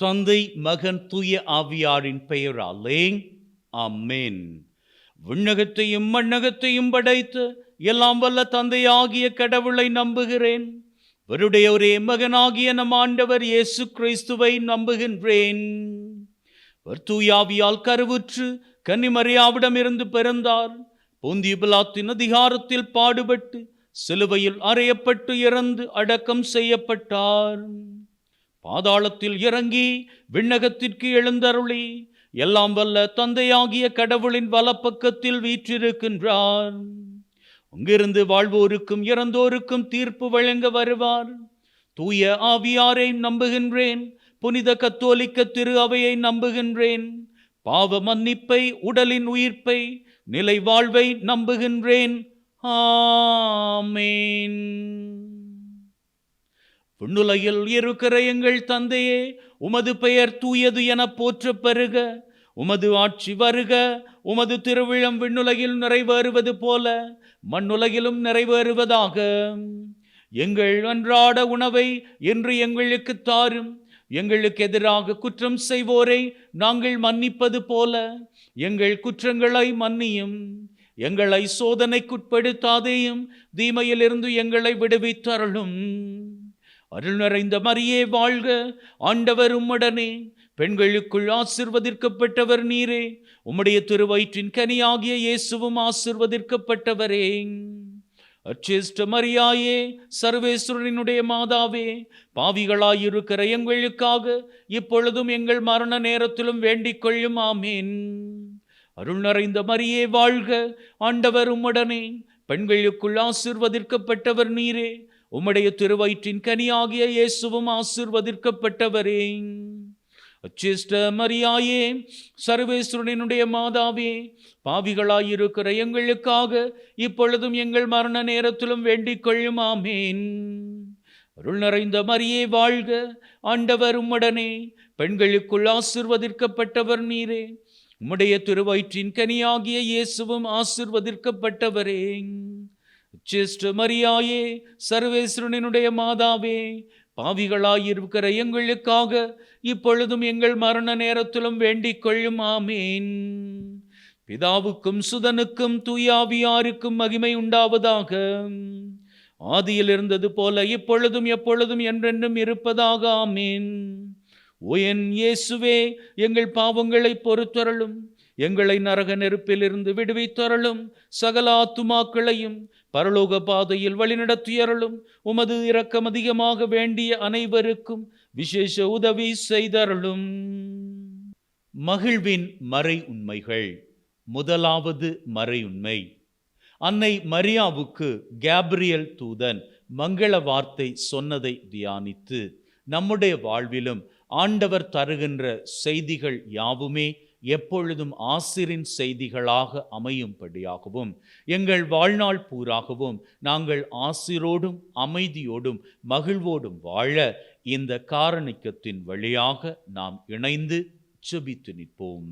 தந்தை, மகன், தூய ஆவியாரின் பெயராலே ஆமென். விண்ணகத்தையும் மண்ணகத்தையும் படைத்து எல்லாம் வல்ல தந்தையாகிய கடவுளை நம்புகிறேன். அவருடைய ஒரே மகனாகிய நம் ஆண்டவர் இயேசு கிறிஸ்துவை நம்புகின்றேன். அவர் தூயாவியால் கருவுற்று கன்னிமரியாவிடம் இருந்து பிறந்தார். பொந்திய பிலாத்தின் அதிகாரத்தில் பாடுபட்டு சிலுவையில் அறையப்பட்டு இறந்து அடக்கம் செய்யப்பட்டார். பாதாளத்தில் இறங்கி விண்ணகத்திற்கு எழுந்தருளி எல்லாம் வல்ல தந்தையாகிய கடவுளின் வலப்பக்கத்தில் வீற்றிருக்கின்றார். அங்கிருந்து வாழ்வோருக்கும் இறந்தோருக்கும் தீர்ப்பு வழங்க வருவார். தூய ஆவியாரை நம்புகின்றேன். புனித கத்தோலிக்க திரு அவையை நம்புகின்றேன். பாவ மன்னிப்பை, உடலின் உயிர்ப்பை, நிலை வாழ்வை நம்புகின்றேன். ஆமென். விண்ணுலகில் இருக்கிற எங்கள் தந்தையே, உமது பெயர் தூயது என போற்றப் பெறுக. உமது ஆட்சி வருக. உமது திருவிழம் விண்ணுலகில் நிறைவேறுவது போல மண்ணுலகிலும் நிறைவேறுவதாக. எங்கள் அன்றாட உணவை இன்று எங்களுக்கு தாரும். எங்களுக்கு எதிராக குற்றம் செய்வோரை நாங்கள் மன்னிப்பது போல எங்கள் குற்றங்களை மன்னியும். எங்களை சோதனைக்குட்படுத்தாதேயும், தீமையிலிருந்து எங்களை விடுவித்தருளும். அருள் நிறைந்த மரியே வாழ்க, ஆண்டவர் உம்முடனே. பெண்களுக்குள் ஆசீர்வதிக்கப்பட்டவர் நீரே. உம்முடைய திருவயிற்றின் கனியாகிய இயேசுவும் ஆசீர்வதிக்கப்பட்டவரே. அச்சேஷ்ட மரியாயே, சர்வேஸ்வரனுடைய மாதாவே, பாவிகளாயிருக்கிற எங்களுக்காக இப்பொழுதும் எங்கள் மரண நேரத்திலும் வேண்டிக் கொள்ளும். ஆமேன். அருள் நிறைந்த மரியே வாழ்க, ஆண்டவர் உம்முடனே. பெண்களுக்குள் ஆசீர்வதிக்கப்பட்டவர் நீரே. உம்முடைய திருவயிற்றின் கனியாகிய இயேசுவும் ஆசீர்வதிக்கப்பட்டவரே. அச்சேஷ்ட மரியாயே, சர்வேஸ்வரனுடைய மாதாவே, பாவிகளாயிருக்கிற எங்களுக்காக இப்பொழுதும் எங்கள் மரண நேரத்திலும் வேண்டிக் கொள்ளும். ஆமேன். அருள் நிறைந்த மரியே வாழ்க, ஆண்டவர் உம்முடனே. பெண்களுக்குள் ஆசீர்வதிக்கப்பட்டவர் நீரே. உம்முடைய திருவயிற்றின் கனியாகிய இயேசுவும் ஆசீர்வதிக்கப்பட்டவரே. அச்சேஷ்ட மரியாயே, சர்வேஸ்வரனுடைய மாதாவே, பாவிகளாயிருக்கிற எங்களுக்காக இப்பொழுதும் எங்கள் மரண நேரத்திலும் வேண்டிக் கொள்ளும். ஆமேன். பிதாவுக்கும் சுதனுக்கும் தூயாவியாருக்கும் மகிமை உண்டாவதாக. ஆதியில் இருந்தது போல இப்பொழுதும் எப்பொழுதும் என்றென்றும் இருப்பதாக. ஆமேன். ஓ என் இயேசுவே, எங்கள் பாவங்களை பொறுத்தருளும். எங்களை நரக நெருப்பிலிருந்து விடுவித்தருளும். சகல ஆத்துமாக்களையும் பரலோக பாதையில் வழிநடத்தியருளும். உமது இரக்கம் அதிகமாக வேண்டிய அனைவருக்கும் விசேஷ உதவி செய்தருளும். மகிழ்வின் மறை உண்மைகள். முதலாவது மறை உண்மை, அன்னை மரியாவுக்கு கேப்ரியல் தூதன் மங்கள வார்த்தை சொன்னதை தியானித்து நம்முடைய வாழ்விலும் ஆண்டவர் தருகின்ற செய்திகள் யாவுமே எப்பொழுதும் ஆசிரின் செய்திகளாக அமையும்படியாகவும் எங்கள் வாழ்நாள் பூராகவும் நாங்கள் ஆசிரோடும் அமைதியோடும் மகிழ்வோடும் வாழ இந்த காரணிக்கத்தின் வழியாக நாம் இணைந்து செபித்து நிற்போம்.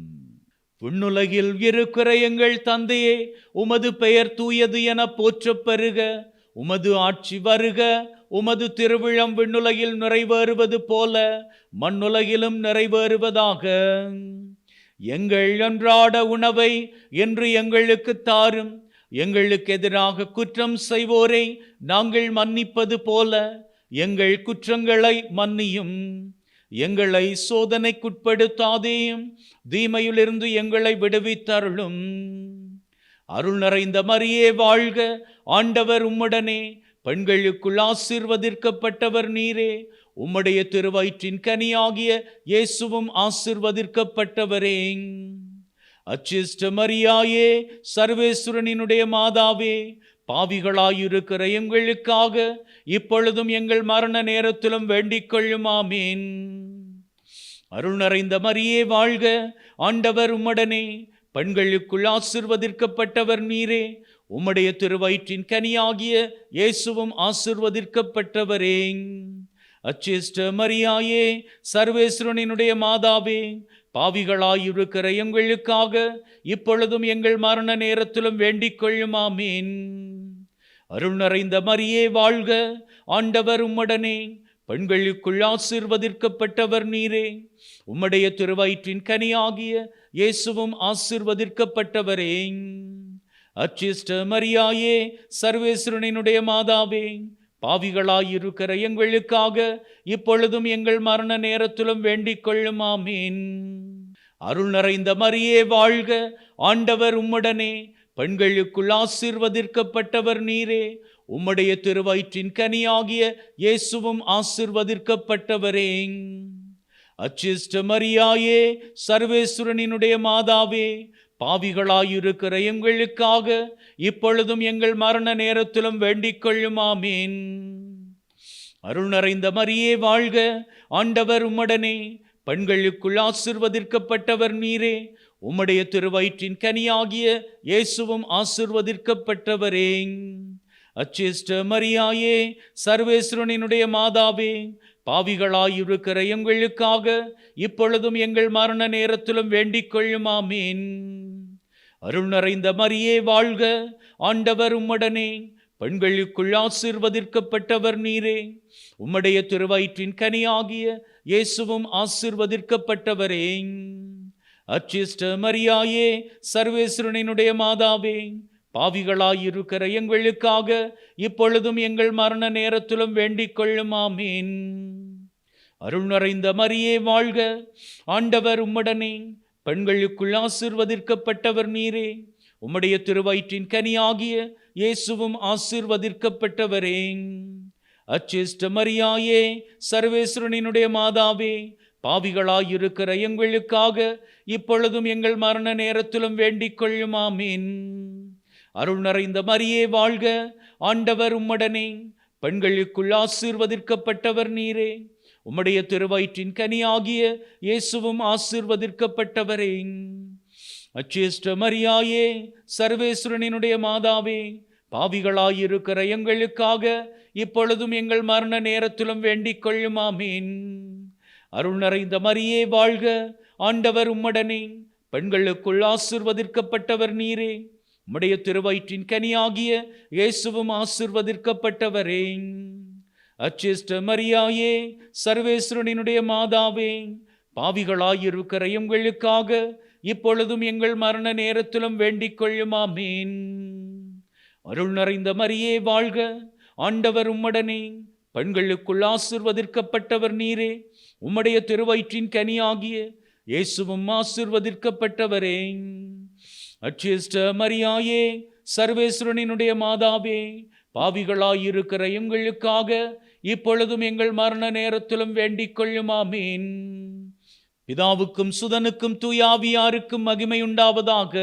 விண்ணுலகில் இருக்கிற எங்கள் தந்தையே, உமது பெயர் தூயது என போற்றப் பெறுக. உமது ஆட்சி வருக. உமது திருவிழம் விண்ணுலகில் நிறைவேறுவது போல மண்ணுலகிலும் நிறைவேறுவதாக. எங்கள் அன்றாட உணவை இன்று எங்களுக்கு தாரும். எங்களுக்கு எதிராக குற்றம் செய்வோரை நாங்கள் மன்னிப்பது போல எங்கள் குற்றங்களை மன்னியும். எங்களை சோதனைக்குட்படுத்தாதேயும், தீமையிலிருந்து எங்களை விடுவித்தருளும். அருள் நிறைந்த மரியே வாழ்க, ஆண்டவர் உம்முடனே. பெண்களுக்குள் ஆசீர்வதிக்கப்பட்டவர் நீரே. உம்முடைய திருவயிற்றின் கனியாகிய இயேசுவும் ஆசீர்வதிக்கப்பட்டவரே. அச்சிஷ்ட மரியாயே, சர்வேஸ்வரனுடைய மாதாவே, பாவிகளாயிருக்கிற எங்களுக்காக இப்பொழுதும் எங்கள் மரண நேரத்திலும் வேண்டிக் கொள்ளும். ஆமேன். அருள் நிறைந்த மரியே வாழ்க, ஆண்டவர் உம்முடனே. பெண்களுக்குள் ஆசீர்வதிக்கப்பட்டவர் நீரே. உம்முடைய திருவயிற்றின் கனியாகிய இயேசுவும் ஆசீர்வதிக்கப்பட்டவரே. அச்சிஷ்ட மரியாயே, சர்வேஸ்வரனுடைய மாதாவே, பாவிகளாயிருக்கிற எங்களுக்காக இப்பொழுதும் எங்கள் மரண நேரத்திலும் வேண்டிக் கொள்ளும். ஆமேன். அருள் நிறைந்த மரியே வாழ்க, ஆண்டவர் உம்முடனே. பெண்களுக்குள் ஆசீர்வதிக்கப்பட்டவர் நீரே. உம்முடைய திருவயிற்றின் கனியாகிய இயேசுவும் ஆசீர்வதிக்கப்பட்டவரே. அச்சிஷ்ட மரியாயே, சர்வேஸ்வரனினுடைய மாதாவே, பாவிகளாயிருக்கிற எங்களுக்காக இப்பொழுதும் எங்கள் மரண நேரத்திலும் வேண்டிக் கொள்ளும். ஆமீன். அருள் நிறைந்த மரியே வாழ்க, ஆண்டவர் உம்முடனே. பெண்களுக்குள் ஆசீர்வதிக்கப்பட்டவர் நீரே. உம்முடைய திருவயிற்றின் கனியாகிய இயேசுவும் ஆசீர்வதிக்கப்பட்டவரே. அச்சிஷ்ட மரியாயே, சர்வேஸ்வரனினுடைய மாதாவே, பாவிகளாயிருக்கிற எங்களுக்காக இப்பொழுதும் எங்கள் மரண நேரத்திலும் வேண்டிக் கொள்ளும். ஆமீன். அருள் நிறைந்த மரியே வாழ்க, ஆண்டவர் உம்முடனே. பெண்களுக்குள் ஆசீர்வதிக்கப்பட்டவர் நீரே. உம்முடைய திருவயிற்றின் கனியாகிய இயேசுவும் ஆசீர்வதிக்கப்பட்டவரே. அச்சிஷ்ட மரியாயே, சர்வேஸ்வரனினுடைய மாதாவே, பாவிகளாயிருக்கிற எங்களுக்காக இப்பொழுதும் எங்கள் மரண நேரத்திலும் வேண்டிக் கொள்ளும். ஆமீன். அருள் நிறைந்த மரியே வாழ்க, ஆண்டவர் உம்முடனே. பெண்களுக்குள் ஆசீர்வதிக்கப்பட்டவர் நீரே. உம்முடைய திருவயிற்றின் கனியாகிய இயேசுவும் ஆசீர்வதிக்கப்பட்டவரே. அச்சிஷ்ட மரியாயே, சர்வேஸ்வரனினுடைய மாதாவே, பாவிகளாயிருக்கிற எங்களுக்காக இப்பொழுதும் எங்கள் மரண நேரத்திலும் வேண்டிக் கொள்ளும். ஆமீன். அருள் நிறைந்த மரியே வாழ்க, ஆண்டவர் உம்முடனே. பெண்களுக்குள் ஆசீர்வதிக்கப்பட்டவர் நீரே. உம்முடைய திருவயிற்றின் கனியாகிய இயேசுவும் ஆசீர்வதிக்கப்பட்டவரே. அச்சிஷ்ட மரியாயே, சர்வேஸ்வரனினுடைய மாதாவே, பாவிகளாயிருக்கிற எங்களுக்காக இப்பொழுதும் எங்கள் மரண நேரத்திலும் வேண்டிக் கொள்ளும். ஆமீன். அருள் நிறைந்த மரியே வாழ்க, ஆண்டவர் உம்முடனே. பெண்களுக்குள் ஆசீர்வதிக்கப்பட்டவர் நீரே. உம்முடைய திருவயிற்றின் கனியாகிய இயேசுவும் ஆசீர்வதிக்கப்பட்டவரே. அச்சிஷ்ட மரியாயே, சர்வேஸ்வரனினுடைய மாதாவே, பாவிகளாயிருக்கிற எங்களுக்காக இப்பொழுதும் எங்கள் மரண நேரத்திலும் வேண்டிக் கொள்ளும். ஆமீன். அருள் நிறைந்த மரியே வாழ்க, ஆண்டவர் உம்முடனே. பெண்களுக்குள் ஆசீர்வதிக்கப்பட்டவர் நீரே. உம்முடைய திருவயிற்றின் கனியாகிய இயேசுவும் ஆசீர்வதிக்கப்பட்டவரே. அச்சிஷ்ட மரியாயே, சர்வேஸ்வரனினுடைய மாதாவே, பாவிகளாயிருக்கிற எங்களுக்காக இப்பொழுதும் எங்கள் மரண நேரத்திலும் வேண்டிக் கொள்ளும். ஆமீன். அருள் நிறைந்த மரியே வாழ்க, ஆண்டவர் உம்முடனே. பெண்களுக்குள் ஆசீர்வதிக்கப்பட்டவர் நீரே. உம்முடைய திருவயிற்றின் கனியாகிய இயேசுவும் ஆசீர்வதிக்கப்பட்டவரே. அச்சிஷ்ட மரியாயே, சர்வேஸ்வரனினுடைய மாதாவே, பாவிகளாயிருக்கிற எங்களுக்காக இப்பொழுதும் எங்கள் மரண நேரத்திலும் வேண்டிக் கொள்ளும். ஆமீன். பிதாவுக்கும் சுதனுக்கும் தூயாவியாருக்கும் மகிமை உண்டாவதாக.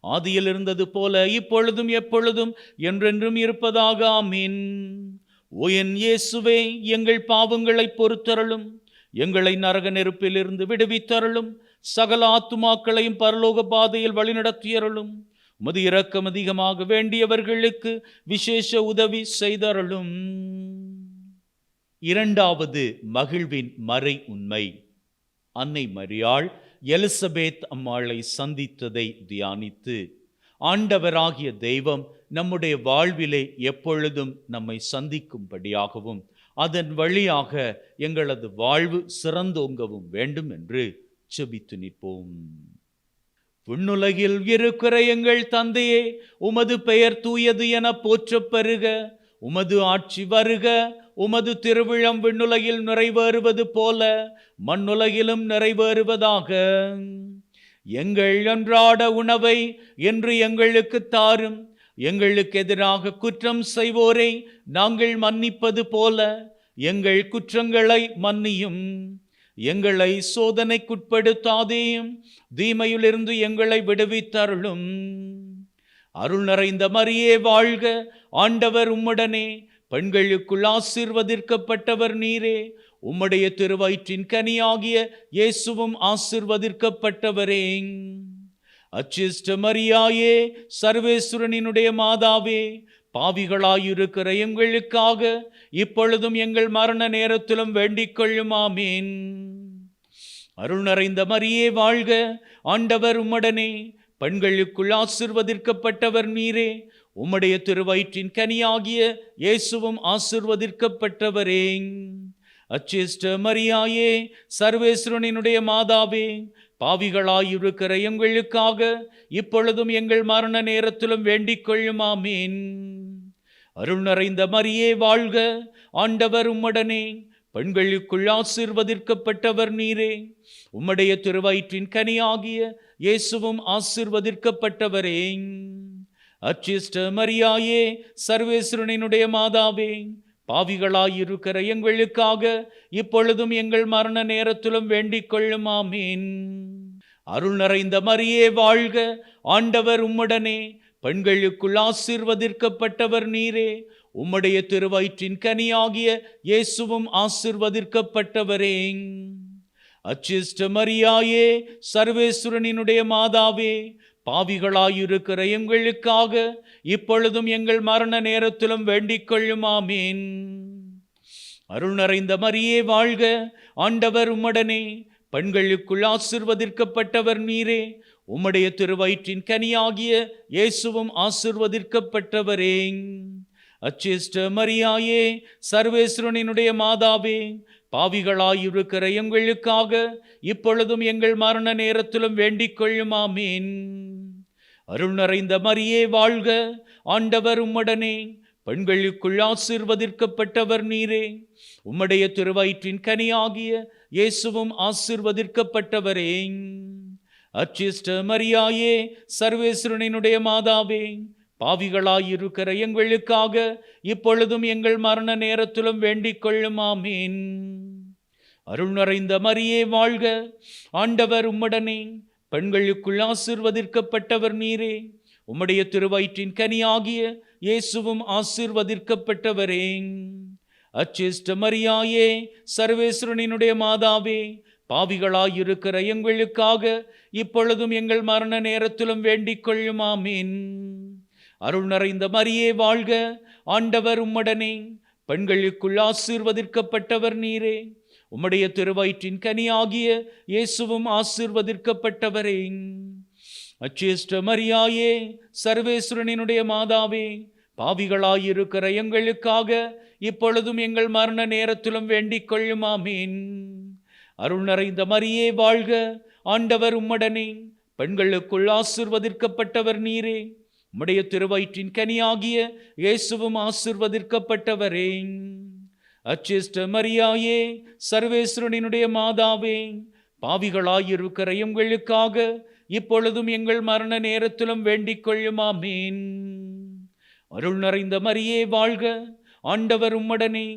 ஆதியில் இருந்தது போல இப்பொழுதும் எப்பொழுதும் என்றென்றும் இருப்பதாக. ஆமீன். ஓ என் இயேசுவே, எங்கள் பாவங்களை பொறுத்தருளும். எங்களை நரக நெருப்பிலிருந்து விடுவித்தருளும். சகல ஆத்துமாக்களையும் பரலோக பாதையில் வழிநடத்தியருளும். உமது இரக்கம் அதிகமாக வேண்டியவர்களுக்கு விசேஷ உதவி செய்தருளும். இரண்டாவது மகிழ்வின் மறை உண்மை. அன்னை மரியாள் எலிசபெத் அம்மாளை சந்தித்ததை தியானித்து, ஆண்டவராகிய தெய்வம் நம்முடைய வாழ்விலே எப்பொழுதும் நம்மை சந்திக்கும்படியாகவும் அதன் வழியாக எங்களது வாழ்வு சிறந்தோங்கவும் வேண்டும் என்று செபித்து நிற்போம். விண்ணுலகில் இருக்கிற எங்கள் தந்தையே, உமது பெயர் தூயது என போற்றப் பெறுக. உமது ஆட்சி வருக. உமது திருவிழம் விண்ணுலகில் நிறைவேறுவது போல மண்ணுலகிலும் நிறைவேறுவதாக. எங்கள் அன்றாட உணவை இன்று எங்களுக்கு தாரும். எங்களுக்கு எதிராக குற்றம் செய்வோரை நாங்கள் மன்னிப்பது போல எங்கள் குற்றங்களை மன்னியும். எங்களை சோதனைக்குட்படுத்தாதேயும், தீமையிலிருந்து எங்களை விடுவித்தருளும். அருள் நிறைந்த மரியே வாழ்க, ஆண்டவர் உம்முடனே. பெண்களுக்குள் ஆசீர்வதிக்கப்பட்டவர் நீரே. உம்முடைய திருவயிற்றின் கனியாகிய இயேசுவும் ஆசீர்வதிக்கப்பட்டவரே. அச்சிஷ்ட மரியாயே, சர்வேஸ்வரனினுடைய மாதாவே, பாவிகளாயிருக்கிற எங்களுக்காக இப்பொழுதும் எங்கள் மரண நேரத்திலும் வேண்டிக் கொள்ளும். ஆமீன். அருள் நிறைந்த மரியே வாழ்க, ஆண்டவர் உம்முடனே. பெண்களுக்குள் ஆசீர்வதிக்கப்பட்டவர் நீரே. உம்முடைய திருவயிற்றின் கனியாகிய இயேசுவும் ஆசீர்வதிக்கப்பட்டவரே. அச்சிஷ்ட மரியாயே, சர்வேஸ்வரனினுடைய மாதாவே, பாவிகளாயிருக்கிற எங்களுக்காக இப்பொழுதும் எங்கள் மரண நேரத்திலும் வேண்டிக் கொள்ளும். ஆமீன். அருள் நிறைந்த மரியே வாழ்க, ஆண்டவர் உம்முடனே, பெண்களுக்குள் ஆசீர்வதிக்கப்பட்டவர் நீரே. உம்முடைய திருவயிற்றின் கனியாகிய இயேசுவும் ஆசீர்வதிக்கப்பட்டவரே. அச்சிஷ்ட மரியாயே, சர்வேஸ்வரனினுடைய மாதாவே, பாவிகளாயிருக்கிற எங்களுக்காக இப்பொழுதும் எங்கள் மரண நேரத்திலும் வேண்டிக் கொள்ளும். ஆமீன். அருள் நிறைந்த மரியே வாழ்க, ஆண்டவர் உம்முடனே, பெண்களுக்குள் ஆசீர்வதிக்கப்பட்டவர் நீரே. உம்முடைய திருவயிற்றின் கனியாகிய இயேசுவும் ஆசீர்வதிக்கப்பட்டவரே. அச்சிஷ்ட மரியாயே, சர்வேஸ்வரனினுடைய மாதாவே, பாவிகளாயிருக்கிற எங்களுக்காக இப்பொழுதும் எங்கள் மரண நேரத்திலும் வேண்டிக் கொள்ளும். ஆமீன். அருள் நிறைந்த மரியே வாழ்க, ஆண்டவர் உம்முடனே, பெண்களுக்குள் ஆசீர்வதிக்கப்பட்டவர் நீரே. உம்முடைய திருவயிற்றின் கனியாகிய இயேசுவும் ஆசீர்வதிக்கப்பட்டவரே. அச்சிஷ்ட மரியாயே, சர்வேஸ்வரனினுடைய மாதாவே, பாவிகளாயிருக்கிற எங்களுக்காக இப்பொழுதும் எங்கள் மரண நேரத்திலும் வேண்டிக் கொள்ளும். ஆமீன். அருள் நிறைந்த மரியே வாழ்க, ஆண்டவர் உம்முடனே, பெண்களுக்குள் ஆசீர்வதிக்கப்பட்டவர் நீரே. உம்முடைய திருவயிற்றின் கனியாகிய இயேசுவும் ஆசீர்வதிக்கப்பட்டவரே. அச்சிஷ்ட மரியாயே, சர்வேஸ்வரனினுடைய மாதாவே, பாவிகளாயிருக்கிற எங்களுக்காக இப்பொழுதும் எங்கள் மரண நேரத்திலும் வேண்டிக் கொள்ளும். ஆமீன். அருள் நிறைந்த மரியே வாழ்க, ஆண்டவர் உம்முடனே, பெண்களுக்குள் ஆசீர்வதிக்கப்பட்டவர் நீரே. உம்முடைய திருவயிற்றின் கனியாகிய இயேசுவும் ஆசீர்வதிக்கப்பட்டவரே. அச்சிஷ்ட மரியாயே, சர்வேஸ்வரனினுடைய மாதாவே, பாவிகளாயிருக்கிற எங்களுக்காக இப்பொழுதும் எங்கள் மரண நேரத்திலும் வேண்டிக் கொள்ளும். ஆமீன். அருள் நிறைந்த மரியே வாழ்க, ஆண்டவர் உம்முடனே, பெண்களுக்குள் ஆசீர்வதிக்கப்பட்டவர் நீரே. உம்முடைய திருவயிற்றின் கனியாகிய இயேசுவும் ஆசீர்வதிக்கப்பட்டவரே. அச்சிஷ்ட மரியாயே, சர்வேஸ்வரனினுடைய மாதாவே, பாவிகளாயிருக்கிற எங்களுக்காக இப்பொழுதும் எங்கள் மரண நேரத்திலும் வேண்டிக் கொள்ளும். ஆமீன். அருள் நிறைந்த மரியே வாழ்க, ஆண்டவர் உம்முடனே, பெண்களுக்குள் ஆசீர்வதிக்கப்பட்டவர் நீரே. உம்முடைய திருவயிற்றின் கனியாகிய இயேசுவும் ஆசீர்வதிக்கப்பட்டவரே. அச்சிஷ்ட மரியாயே, சர்வேஸ்வரனினுடைய மாதாவே, பாவிகளாயிருக்கிற எங்களுக்காக இப்பொழுதும் எங்கள் மரண நேரத்திலும் வேண்டிக் கொள்ளும். ஆமீன். அருள் நிறைந்த மரியே வாழ்க, ஆண்டவர் உம்முடனே,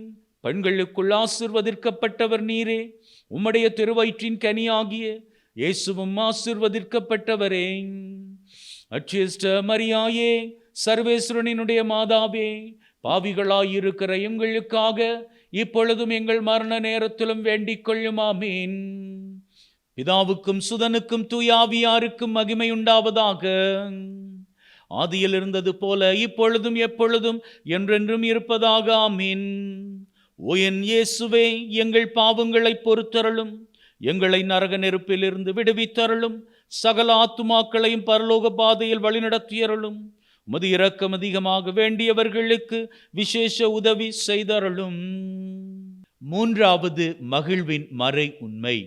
பெண்களுக்குள் ஆசீர்வதிக்கப்பட்டவர் நீரே. உம்முடைய திருவயிற்றின் கனியாகிய இயேசுவும் ஆசீர்வதிக்கப்பட்டவரே. அச்சிஷ்ட மரியாயே, சர்வேஸ்வரனினுடைய மாதாவே, பாவிகளாயிருக்கிற எங்களுக்காக இப்பொழுதும் எங்கள் மரண நேரத்திலும் வேண்டிக் கொள்ளும். ஆமீன். பிதாவுக்கும் சுதனுக்கும் தூயாவியாருக்கும் மகிமை உண்டாவதாக. ஆதியில் இருந்தது போல இப்பொழுதும் எப்பொழுதும் என்றென்றும் இருப்பதாக. ஆமீன். ஓ என் இயேசுவே, எங்கள் பாவங்களை பொறுத்தருளும், எங்களை நரக நெருப்பிலிருந்து விடுவித்தருளும், சகல ஆத்துமாக்களையும் பரலோக பாதையில் வழிநடத்தியருளும். உமது இரக்கம் அதிகமாக வேண்டியவர்களுக்கு விசேஷ உதவி செய்தருளும். மூன்றாவது மகிழ்வின் மறை உண்மை.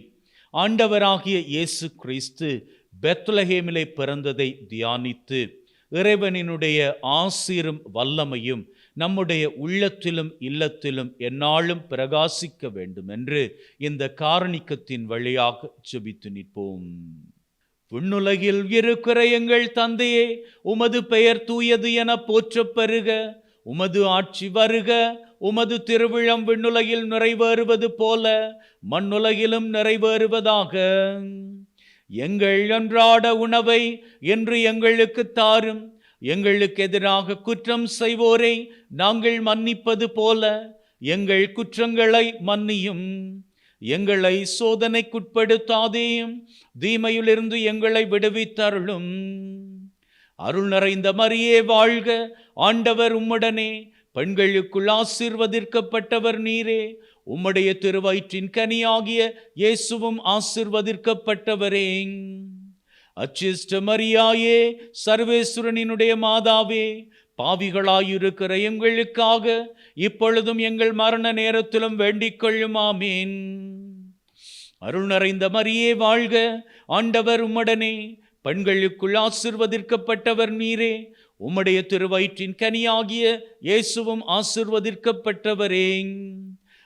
ஆண்டவராகிய இயேசு கிறிஸ்து பெத்லகேமிலே பிறந்ததை தியானித்து இறைவனினுடைய ஆசீரும் வல்லமையும் நம்முடைய உள்ளத்திலும் இல்லத்திலும் எந்நாளும் பிரகாசிக்க வேண்டும் என்று இந்த காரணிக்கத்தின் வழியாக ஜெபித்து நிற்போம். விண்ணுலகில் இருக்கிற எங்கள் தந்தையே, உமது பெயர் தூயது என போற்றப் பெறுக. உமது ஆட்சி வருக. உமது திருவிழம் விண்ணுலகில் நிறைவேறுவது போல மண்ணுலகிலும் நிறைவேறுவதாக. எங்கள் அன்றாட உணவை இன்று எங்களுக்கு தாரும். எங்களுக்கு எதிராக குற்றம் செய்வோரை நாங்கள் மன்னிப்பது போல எங்கள் குற்றங்களை மன்னியும். எங்களை சோதனைக்குட்படுத்தாதேயும், தீமையிலிருந்து எங்களை விடுவித்தருளும். அருள் நிறைந்த மரியே வாழ்க, ஆண்டவர் உம்முடனே, பெண்களுக்குள் ஆசீர்வதிக்கப்பட்டவர் நீரே. உம்முடைய திருவயிற்றின் கனியாகிய இயேசுவும் ஆசீர்வதிக்கப்பட்டவரே. அச்சிஷ்ட மரியாயே, சர்வேஸ்வரனினுடைய மாதாவே, பாவிகளாயிருக்கிற எங்களுக்காக இப்பொழுதும் எங்கள் மரண நேரத்திலும் வேண்டிக் கொள்ளும். ஆமீன். அருள் நிறைந்த மரியே வாழ்க, ஆண்டவர் உம்முடனே, பெண்களுக்குள் ஆசீர்வதிக்கப்பட்டவர் நீரே, உம்முடைய திருவயிற்றின் கனியாகிய இயேசுவும் ஆசீர்வதிக்கப்பட்டவரே.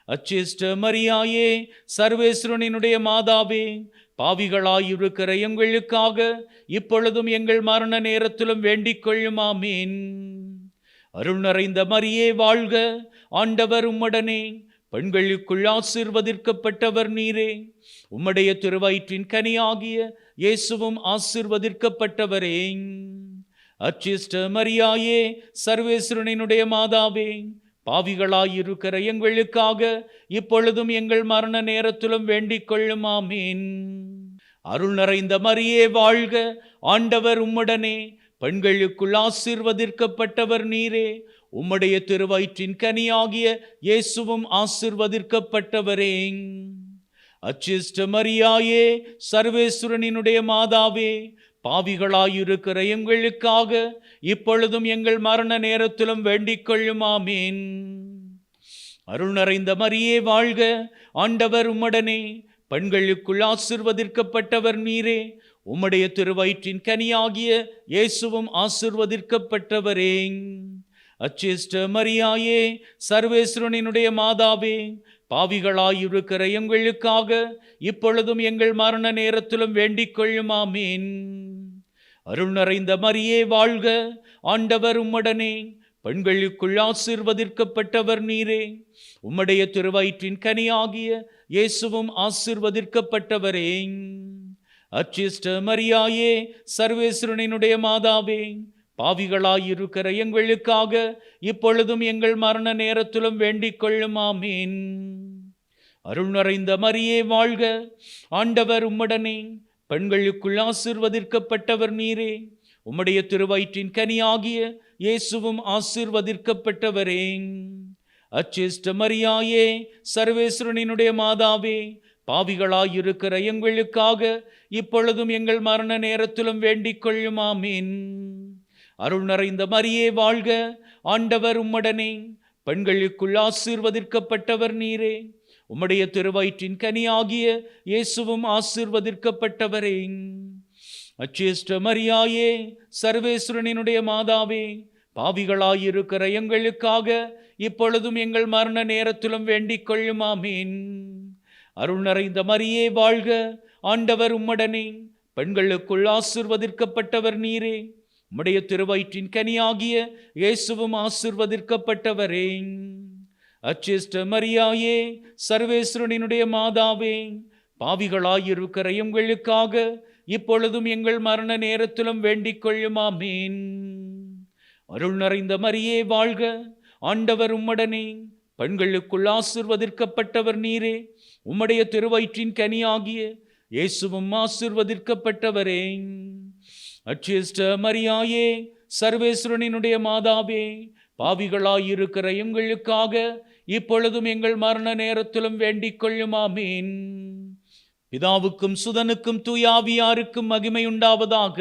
அச்சிஷ்ட மரியாயே, சர்வேஸ்வரனினுடைய மாதாவே, பாவிகளாயிருக்கிற எங்களுக்காக இப்பொழுதும் எங்கள் மரண நேரத்திலும் வேண்டிக் கொள்ளும். ஆமீன். அருள் நிறைந்த மரியே வாழ்க, ஆண்டவர் உம்முடனே, பெண்களுக்குள் ஆசீர்வதிக்கப்பட்டவர் நீரே, உம்முடைய திருவயிற்றின் கனியாகிய இயேசுவும் ஆசீர்வதிக்கப்பட்டவரே. அச்சிஷ்ட மரியாயே, சர்வேஸ்வரனினுடைய மாதாவே, பாவிகளாயிருக்கிற எங்களுக்காக இப்பொழுதும் எங்கள் மரண நேரத்திலும் வேண்டிக் கொள்ளும். ஆமீன். அருள் நிறைந்த மரியே வாழ்க, ஆண்டவர் உம்முடனே, பெண்களுக்குள் ஆசீர்வதிக்கப்பட்டவர் நீரே, உம்முடைய திருவயிற்றின் கனியாகிய இயேசுவும் ஆசீர்வதிக்கப்பட்டவரே. அச்சிஷ்ட மரியாயே, சர்வேஸ்வரனினுடைய மாதாவே, பாவிகளாயிருக்கிற எங்களுக்காக இப்பொழுதும் எங்கள் மரண நேரத்திலும் வேண்டிக் கொள்ளும். ஆமீன். அருள் நிறைந்த மரியே வாழ்க, ஆண்டவர் உம்முடனே, பெண்களுக்குள் ஆசீர்வதிக்கப்பட்டவர் நீரே, உம்முடைய திருவயிற்றின் கனியாகிய இயேசுவும் ஆசீர்வதிக்கப்பட்டவரே. அச்சிஷ்ட மரியாயே, சர்வேஸ்வரனினுடைய மாதாவே, பாவிகளாயிருக்கிற எங்களுக்காக இப்பொழுதும் எங்கள் மரண நேரத்திலும் வேண்டிக் கொள்ளும். ஆமீன். அருள் நிறைந்த மரியே வாழ்க, ஆண்டவர் உம்முடனே, பெண்களுக்குள் ஆசீர்வதிக்கப்பட்டவர் நீரே, உம்முடைய திருவயிற்றின் கனியாகிய இயேசுவும் ஆசீர்வதிக்கப்பட்டவரே. அச்சிஷ்ட மரியாயே, சர்வேஸ்வரனினுடைய மாதாவே, பாவிகளாயிருக்கிற எங்களுக்காக இப்பொழுதும் எங்கள் மரண நேரத்திலும் வேண்டிக் கொள்ளும். ஆமீன். அருள் நிறைந்த மரியே வாழ்க, ஆண்டவர் உம்முடனே, பெண்களுக்குள் ஆசீர்வதிக்கப்பட்டவர் நீரே, உம்முடைய திருவயிற்றின் கனியாகிய இயேசுவும் ஆசீர்வதிக்கப்பட்டவரே. அச்சிஷ்ட மரியாயே, சர்வேஸ்வரனினுடைய மாதாவே, பாவிகளாயிருக்கிற எங்களுக்காக இப்பொழுதும் எங்கள் மரண நேரத்திலும் வேண்டிக் கொள்ளும். ஆமீன். அருள் நிறைந்த மரியே வாழ்க, ஆண்டவர் உம்முடனே, பெண்களுக்குள் ஆசீர்வதிக்கப்பட்டவர் நீரே, உம்முடைய திருவயிற்றின் கனியாகிய இயேசுவும் ஆசீர்வதிக்கப்பட்டவரே. அச்சிஷ்ட மரியாயே, சர்வேஸ்வரனினுடைய மாதாவே, பாவிகளாயிருக்கிற எங்களுக்காக இப்பொழுதும் எங்கள் மரண நேரத்திலும் வேண்டிக் கொள்ளும். ஆமீன். அருள் நிறைந்த மரியே வாழ்க, ஆண்டவர் உம்முடனே, பெண்களுக்குள் ஆசீர்வதிக்கப்பட்டவர் நீரே, உம்முடைய திருவயிற்றின் கனியாகிய இயேசுவும் ஆசீர்வதிக்கப்பட்டவரே. அச்சிஷ்ட மரியாயே, சர்வேஸ்வரனினுடைய மாதாவே, பாவிகளாயிருக்கிற எங்களுக்காக இப்பொழுதும் எங்கள் மரண நேரத்திலும் வேண்டிக் கொள்ளும். ஆமீன். அருள் நிறைந்த மரியே வாழ்க, ஆண்டவர் உம்முடனே, பெண்களுக்குள் ஆசீர்வதிக்கப்பட்டவர் நீரே, உம்முடைய திருவயிற்றின் கனியாகிய இயேசுவும் ஆசீர்வதிக்கப்பட்டவரே. அச்சிஷ்ட மரியாயே, சர்வேஸ்வரனினுடைய மாதாவே, பாவிகளாயிருக்கிற எங்களுக்காக இப்பொழுதும் எங்கள் மரண நேரத்திலும் வேண்டிக் கொள்ளும். ஆமீன். பிதாவுக்கும் சுதனுக்கும் தூயாவியாருக்கும் மகிமை உண்டாவதாக.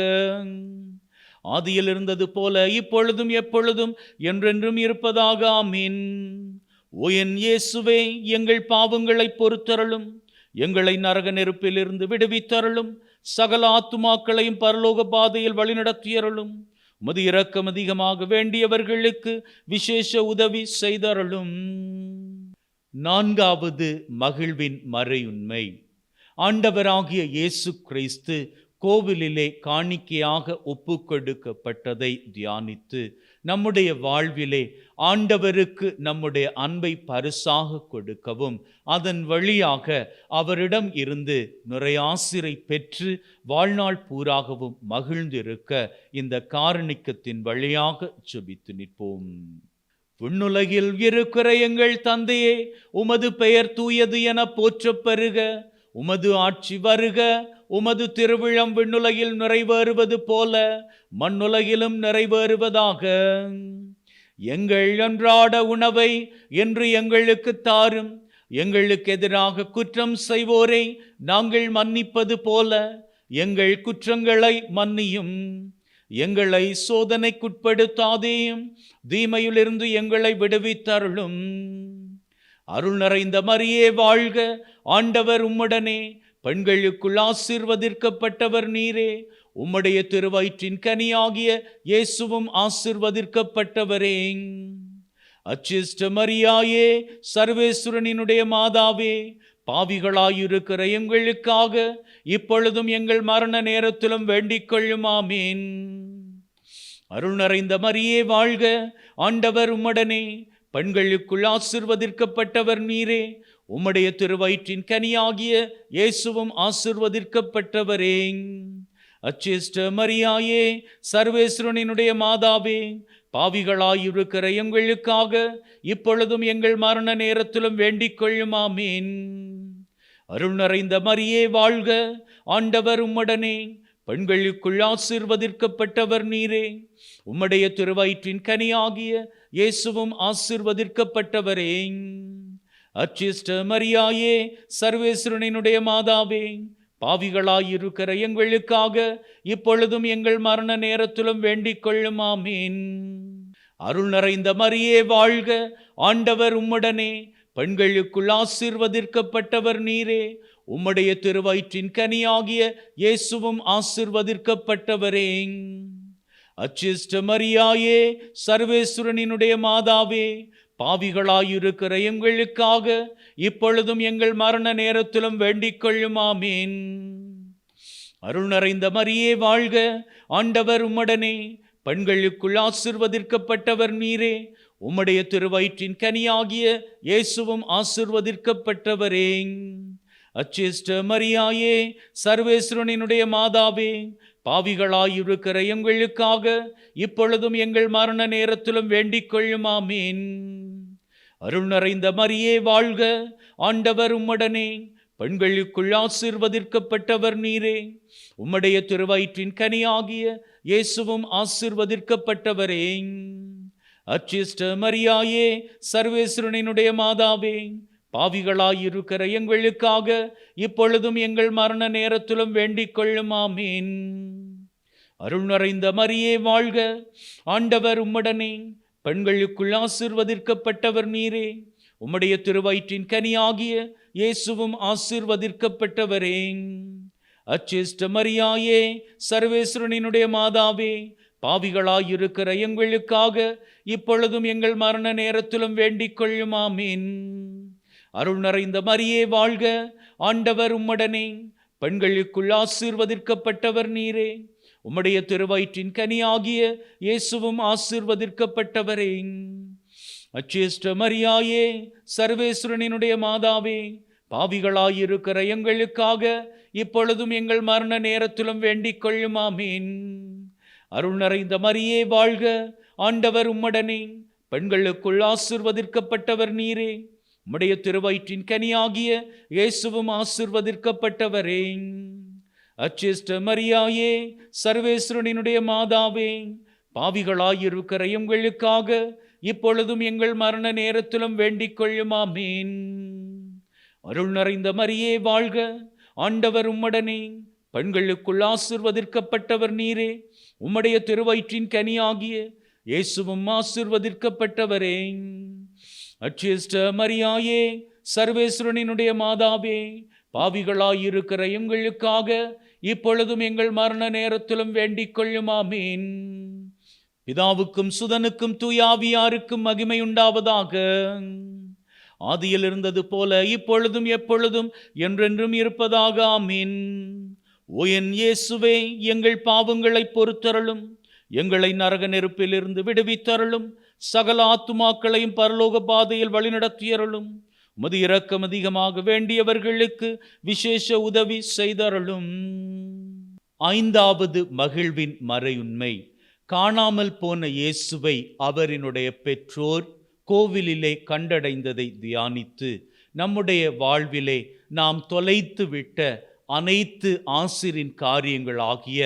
ஆதியில் இருந்தது போல இப்பொழுதும் எப்பொழுதும் என்றென்றும் இருப்பதாக. ஆமீன். ஓ என் இயேசுவே, எங்கள் பாவங்களை பொறுத்தருளும், எங்களை நரக நெருப்பிலிருந்து விடுவித்தருளும், சகல ஆத்துமாக்களையும் பரலோக பாதையில் வழிநடத்தியருளும். உமது இரக்கம் அதிகமாக வேண்டியவர்களுக்கு விசேஷ உதவி செய்தருளும். நான்காவது மகிழ்வின் மறையுண்மை. ஆண்டவராகிய இயேசு கிறிஸ்து கோவிலிலே காணிக்கையாக ஒப்பு கொடுக்கப்பட்டதை தியானித்து நம்முடைய வாழ்விலே ஆண்டவருக்கு நம்முடைய அன்பை பரிசாக கொடுக்கவும், அதன் வழியாக அவரிடம் இருந்து நிறையாசிரை பெற்று வாழ்நாள் பூராகவும் மகிழ்ந்திருக்க இந்த காரணிக்கத்தின் வழியாக ஜெபித்து நிற்போம். விண்ணுலகில் இருக்கிற எங்கள் தந்தையே, உமது பெயர் தூயது என போற்றப் பெறுக. உமது ஆட்சி வருக. உமது திருவிழம் விண்ணுலகில் நிறைவேறுவது போல மண்ணுலகிலும் நிறைவேறுவதாக. எங்கள் அன்றாட உணவை என்று எங்களுக்கு தாரும். எங்களுக்கு எதிராக குற்றம் செய்வோரை நாங்கள் மன்னிப்பது போல எங்கள் குற்றங்களை மன்னியும். எங்களை சோதனைக்குட்படுத்தாதேயும், தீமையிலிருந்து எங்களை விடுவித்தருளும். அருள் நிறைந்த மரியே வாழ்க, ஆண்டவர் உம்முடனே, பெண்களுக்குள் ஆசீர்வதிக்கப்பட்டவர் நீரே. உம்முடைய திருவயிற்றின் கனியாகிய இயேசுவும் ஆசீர்வதிக்கப்பட்டவரே. அச்சிஷ்ட மரியாயே, சர்வேஸ்வரனினுடைய மாதாவே, பாவிகளாயிருக்கிற எங்களுக்காக இப்பொழுதும் எங்கள் மரண நேரத்திலும் வேண்டிக் கொள்ளும். ஆமீன். அருள் நிறைந்த மரியே வாழ்க, ஆண்டவர் உம்முடனே, பெண்களுக்குள் ஆசீர்வதிக்கப்பட்டவர் நீரே. உம்முடைய திருவயிற்றின் கனியாகிய இயேசுவும் ஆசீர்வதிக்கப்பட்டவரே. அச்சிஷ்ட மரியாயே, சர்வேஸ்வரனினுடைய மாதாவே, பாவிகளாயிருக்கிற எங்களுக்காக இப்பொழுதும் எங்கள் மரண நேரத்திலும் வேண்டிக் கொள்ளும். ஆமீன். அருள் நிறைந்த மரியே வாழ்க, ஆண்டவர் உம்முடனே, பெண்களுக்குள் ஆசீர்வதிக்கப்பட்டவர் நீரே. உம்முடைய திருவயிற்றின் கனியாகிய இயேசுவும் ஆசீர்வதிக்கப்பட்டவரே. அச்சிஷ்ட மரியாயே, சர்வேஸ்வரனினுடைய மாதாவே, பாவிகளாயிருக்கிற எங்களுக்காக இப்பொழுதும் எங்கள் மரண நேரத்திலும் வேண்டிக் கொள்ளும். ஆமீன். அருள் நிறைந்த மரியே வாழ்க, ஆண்டவர் உம்முடனே, பெண்களுக்குள் ஆசீர்வதிக்கப்பட்டவர் நீரே. உம்முடைய திருவயிற்றின் கனியாகிய இயேசுவும் ஆசீர்வதிக்கப்பட்டவரே. அச்சிஷ்ட மரியாயே, சர்வேஸ்வரனினுடைய மாதாவே, பாவிகளாயிருக்கிற எங்களுக்காக இப்பொழுதும் எங்கள் மரண நேரத்திலும் வேண்டிக் கொள்ளும். ஆமீன். அருள் நிறைந்த மரியே வாழ்க, ஆண்டவர் உம்முடனே, பெண்களுக்குள் ஆசீர்வதிக்கப்பட்டவர் நீரே. உம்முடைய திருவயிற்றின் கனியாகிய இயேசுவும் ஆசீர்வதிக்கப்பட்டவரே. அச்சிஷ்ட மரியாயே, சர்வேஸ்வரனினுடைய மாதாவே, பாவிகளாயிருக்கிற எங்களுக்காக இப்பொழுதும் எங்கள் மரண நேரத்திலும் வேண்டிக் கொள்ளும். ஆமீன். அருள் நிறைந்த மரியே வாழ்க, ஆண்டவர் உம்முடனே, பெண்களுக்குள் ஆசீர்வதிக்கப்பட்டவர் நீரே. உம்முடைய திருவயிற்றின் கனியாகிய இயேசுவும் ஆசீர்வதிக்கப்பட்டவரே. அச்சிஷ்ட மரியாயே, சர்வேஸ்வரனினுடைய மாதாவே, பாவிகளாயிருக்கிற எங்களுக்காக இப்பொழுதும் எங்கள் மரண நேரத்திலும் வேண்டிக் கொள்ளும். ஆமீன். அருள் நிறைந்த மரியே வாழ்க, ஆண்டவர் உம்முடனே, பெண்களுக்குள் ஆசீர்வதிக்கப்பட்டவர் நீரே. உம்முடைய திருவயிற்றின் கனியாகிய இயேசுவும் ஆசீர்வதிக்கப்பட்டவரே. அச்சிஷ்ட மரியாயே, சர்வேஸ்வரனினுடைய மாதாவே, பாவிகளாயிருக்கிற எங்களுக்காக இப்பொழுதும் எங்கள் மரண நேரத்திலும் வேண்டிக் கொள்ளும். ஆமீன். அருள் நிறைந்த மரியே வாழ்க, ஆண்டவர் உம்முடனே, பெண்களுக்குள் ஆசீர்வதிக்கப்பட்டவர் நீரே. உம்முடைய திருவயிற்றின் கனியாகிய இயேசுவும் ஆசீர்வதிக்கப்பட்டவரே. அச்சிஷ்ட மரியாயே, சர்வேஸ்வரனினுடைய மாதாவே, பாவிகளாயிருக்கிற எங்களுக்காக இப்பொழுதும் எங்கள் மரண நேரத்திலும் வேண்டிக் கொள்ளும். ஆமீன். அருள் நிறைந்த மரியே வாழ்க, ஆண்டவர் உம்முடனே, பெண்களுக்குள் ஆசீர்வதிக்கப்பட்டவர் நீரே. உம்முடைய திருவயிற்றின் கனியாகிய இயேசுவும் ஆசீர்வதிக்கப்பட்டவரே. அச்சிஷ்ட மரியாயே, சர்வேஸ்வரனினுடைய மாதாவே, பாவிகளாயிருக்கிற எங்களுக்காக இப்பொழுதும் எங்கள் மரண நேரத்திலும் வேண்டிக் கொள்ளும். ஆமீன். அருள் நிறைந்த மரியே வாழ்க, ஆண்டவர் உம்முடனே, பெண்களுக்குள் ஆசீர்வதிக்கப்பட்டவர் நீரே. உம்முடைய திருவயிற்றின் கனியாகிய இயேசுவும் ஆசீர்வதிக்கப்பட்டவரே. அச்சிஷ்ட மரியாயே, சர்வேஸ்வரனினுடைய மாதாவே, பாவிகளாயிருக்கிற எங்களுக்காக இப்பொழுதும் எங்கள் மரண நேரத்திலும் வேண்டிக் கொள்ளும். ஆமீன். பிதாவுக்கும் சுதனுக்கும் தூயாவியாருக்கும் மகிமை உண்டாவதாக. ஆதியில் இருந்தது போல இப்பொழுதும் எப்பொழுதும் என்றென்றும் இருப்பதாக. ஆமீன். ஓ என் இயேசுவே, எங்கள் பாவங்களை பொறுத்தருளும், எங்களை நரக நெருப்பிலிருந்து விடுவித்தருளும், சகல ஆத்துமாக்களையும் பரலோக பாதையில் வழிநடத்தியருளும். உமது இரக்கம் அதிகமாக வேண்டியவர்களுக்கு விசேஷ உதவி செய்தருளும். ஐந்தாவது மகிழ்வின் மறையுண்மை. காணாமல் போன இயேசுவை அவரினுடைய பெற்றோர் கோவிலிலே கண்டடைந்ததை தியானித்து நம்முடைய வாழ்விலே நாம் தொலைத்து விட்ட அனைத்து ஆசிரின் காரியங்களாகிய